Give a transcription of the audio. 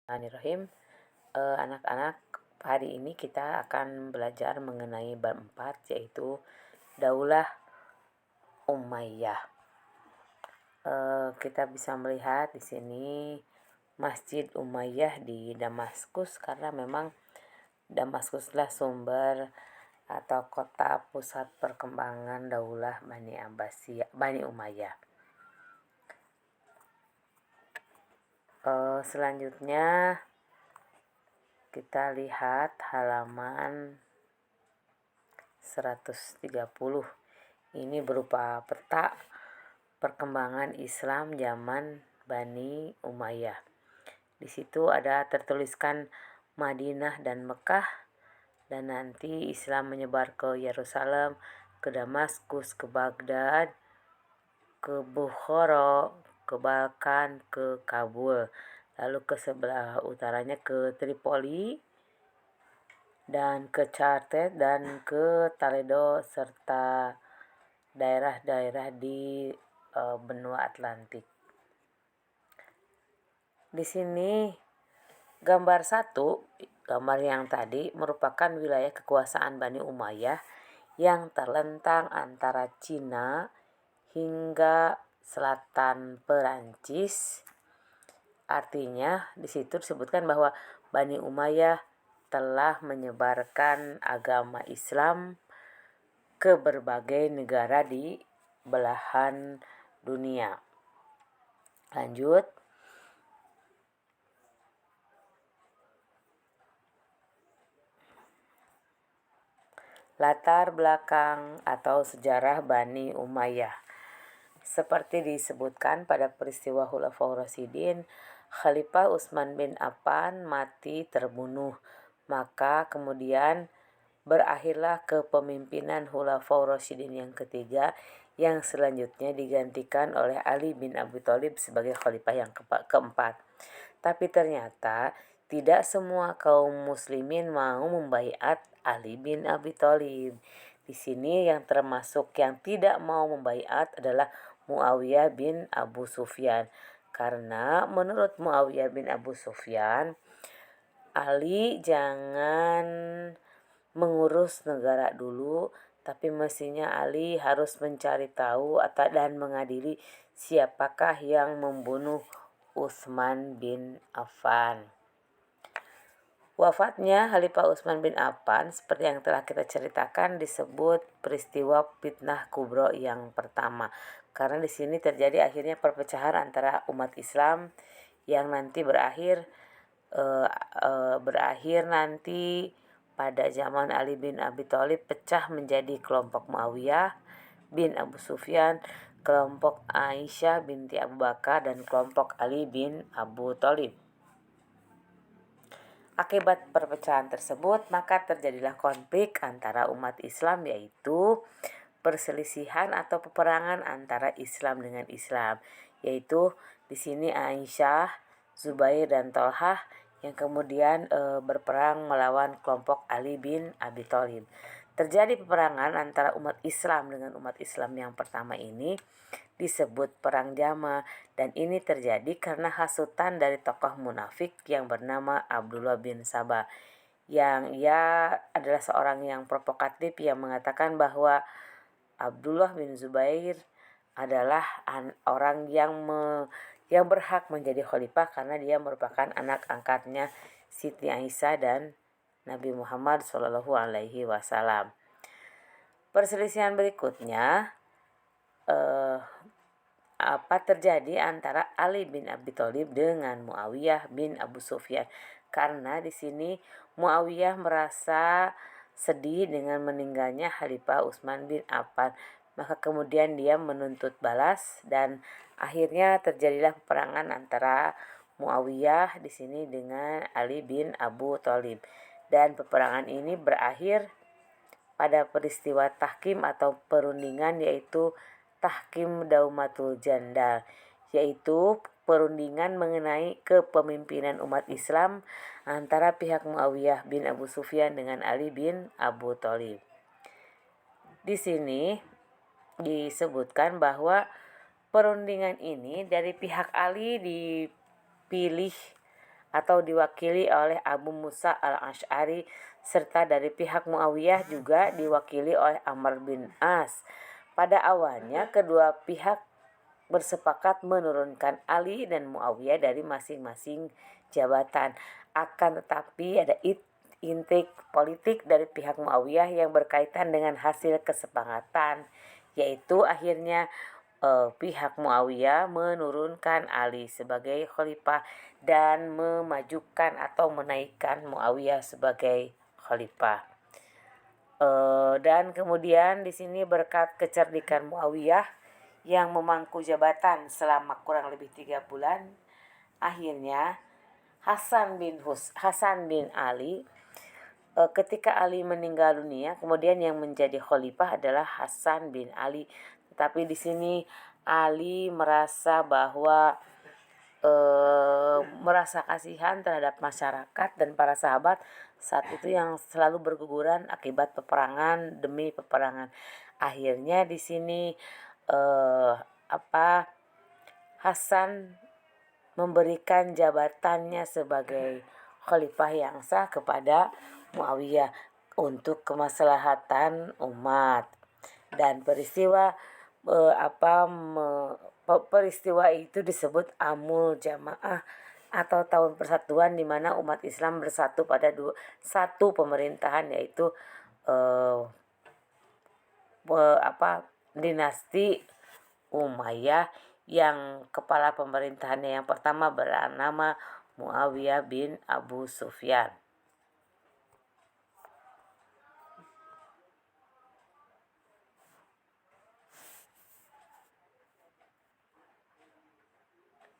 Bismillahirrahmanirrahim. Anak-anak, hari ini kita akan belajar mengenai bab 4, yaitu Daulah Umayyah. Kita bisa melihat di sini Masjid Umayyah di Damaskus, karena memang Damaskuslah sumber atau kota pusat perkembangan Daulah Bani Umayyah. Selanjutnya kita lihat halaman 130. Ini berupa peta perkembangan Islam zaman Bani Umayyah. Di situ ada tertuliskan Madinah dan Mekah, dan nanti Islam menyebar ke Yerusalem, ke Damaskus, ke Baghdad, ke Bukhara, ke Balkan, ke Kabul, lalu ke sebelah utaranya ke Tripoli, dan ke Charted dan ke Toledo, serta daerah-daerah di benua Atlantik. Di sini gambar 1, gambar yang tadi merupakan wilayah kekuasaan Bani Umayyah yang terlentang antara Cina hingga selatan Perancis. Artinya di situ disebutkan bahwa Bani Umayyah telah menyebarkan agama Islam ke berbagai negara di belahan dunia. Lanjut. Latar belakang atau sejarah Bani Umayyah. Seperti disebutkan pada peristiwa Khulafaur Rasyidin, Khalifah Utsman bin Affan mati terbunuh. Maka kemudian berakhirlah kepemimpinan Khulafaur Rasyidin yang ketiga, yang selanjutnya digantikan oleh Ali bin Abi Thalib sebagai khalifah yang keempat. Tapi ternyata tidak semua kaum muslimin mau membaiat Ali bin Abi Thalib. Di sini yang termasuk yang tidak mau membaiat adalah Muawiyah bin Abu Sufyan. Karena menurut Muawiyah bin Abu Sufyan, Ali jangan mengurus negara dulu, tapi mestinya Ali harus mencari tahu dan mengadili siapakah yang membunuh Utsman bin Affan. Wafatnya Khalifah Utsman bin Affan, seperti yang telah kita ceritakan, disebut peristiwa fitnah kubro yang pertama. Karena di sini terjadi akhirnya perpecahan antara umat Islam yang nanti berakhir nanti pada zaman Ali bin Abi Thalib, pecah menjadi kelompok Muawiyah bin Abu Sufyan, kelompok Aisyah binti Abu Bakar, dan kelompok Ali bin Abu Thalib. Akibat perpecahan tersebut, maka terjadilah konflik antara umat Islam, yaitu perselisihan atau peperangan antara Islam dengan Islam, yaitu di sini Aisyah, Zubair, dan Tolhah yang kemudian berperang melawan kelompok Ali bin Abi Thalib. Terjadi peperangan antara umat Islam dengan umat Islam yang pertama ini disebut Perang Jama, dan ini terjadi karena hasutan dari tokoh munafik yang bernama Abdullah bin Sabah, yang ia adalah seorang yang provokatif yang mengatakan bahwa Abdullah bin Zubair adalah orang yang berhak menjadi khalifah karena dia merupakan anak angkatnya Siti Aisyah dan Nabi Muhammad SAW. Perselisihan berikutnya terjadi antara Ali bin Abi Thalib dengan Muawiyah bin Abu Sufyan. Karena di sini Muawiyah merasa sedih dengan meninggalnya Khalifah Utsman bin Affan. Maka kemudian dia menuntut balas, dan akhirnya terjadilah peperangan antara Muawiyah di sini dengan Ali bin Abu Thalib. Dan peperangan ini berakhir pada peristiwa tahkim atau perundingan, yaitu Tahkim Daumatul Jandal, yaitu perundingan mengenai kepemimpinan umat Islam antara pihak Muawiyah bin Abu Sufyan dengan Ali bin Abu Thalib. Di sini disebutkan bahwa perundingan ini dari pihak Ali dipilih atau diwakili oleh Abu Musa al-Asy'ari, serta dari pihak Muawiyah juga diwakili oleh Amr bin As. Pada awalnya kedua pihak bersepakat menurunkan Ali dan Muawiyah dari masing-masing jabatan. Akan tetapi ada intik politik dari pihak Muawiyah yang berkaitan dengan hasil kesepakatan, yaitu akhirnya pihak Muawiyah menurunkan Ali sebagai khalifah dan memajukan atau menaikkan Muawiyah sebagai khalifah. Dan kemudian di sini berkat kecerdikan Muawiyah yang memangku jabatan selama kurang lebih 3 bulan, akhirnya Hasan bin Ali, ketika Ali meninggal dunia, kemudian yang menjadi khalifah adalah Hasan bin Ali. Tetapi di sini Ali merasa bahwa merasa kasihan terhadap masyarakat dan para sahabat saat itu yang selalu berguguran akibat peperangan demi peperangan. Akhirnya di sini Hasan memberikan jabatannya sebagai khalifah yang sah kepada Muawiyah untuk kemaslahatan umat. Dan peristiwa itu disebut Amul Jamaah atau tahun persatuan, di mana umat Islam bersatu pada satu pemerintahan, yaitu dinasti Umayyah, yang kepala pemerintahannya yang pertama bernama Muawiyah bin Abu Sufyan.